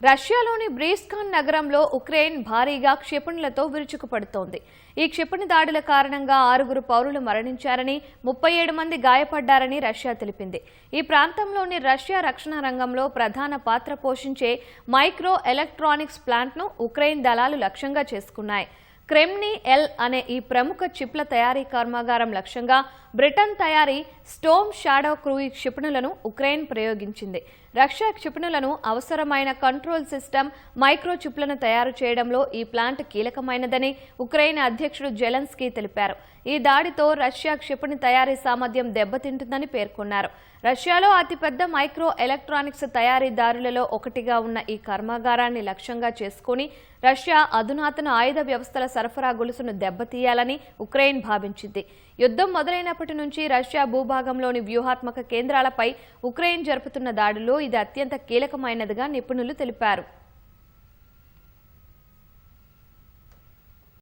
రష్యాలోని బ్రీస్కాన్ నగరంలో ఉక్రెయిన్ భారీగా క్షిపణులతో విరుచుకుపడుతోంది. ఈ క్షిపణి దాడుల కారణంగా 6 పౌరులు మరణించారని, 37 మంది గాయపడ్డారని రష్యా తెలిపింది. ఈ ప్రాంతంలోని రష్యా రక్షణ రంగంలో ప్రధాన పాత్ర పోషించే మైక్రో ఎలక్ట్రానిక్స్ ప్లాంట్ను ఉక్రెయిన్ దళాలు లక్ష్యంగా చేసుకున్నాయి. క్రెమ్నీ ఎల్ అనే ఈ ప్రముఖ చిప్ల తయారీ కర్మాగారం లక్ష్యంగా బ్రిటన్ తయారీ స్టోమ్ షాడో క్రూయి క్షిపణులను ఉక్రెయిన్ ప్రయోగించింది. రష్యా క్షిపణులను అవసరమైన కంట్రోల్ సిస్టమ్, మైక్రో చిప్లను తయారు చేయడంలో ఈ ప్లాంట్ కీలకమైనదని ఉక్రెయిన్ అధ్యక్షుడు జెలెన్స్కీ తెలిపారు. ఈ దాడితో రష్యా క్షిపణి తయారీ సామర్థ్యం దెబ్బతింటుందని పేర్కొన్నారు. రష్యాలో అతిపెద్ద మైక్రో ఎలక్ట్రానిక్స్ తయారీదారులలో ఒకటిగా ఉన్న ఈ కర్మాగారాన్ని లక్ష్యంగా చేసుకుని రష్యా అధునాతన ఆయుధ వ్యవస్థల సరఫరా గొలుసును దెబ్బతీయాలని ఉక్రెయిన్ భావించింది. యుద్ధం మొదలైనప్పటి నుంచి రష్యా భూభాగంలోని వ్యూహాత్మక కేంద్రాలపై ఉక్రెయిన్ జరుపుతున్న దాడుల్లో ఇది అత్యంత కీలకమైనదిగా నిపుణులు తెలిపారు.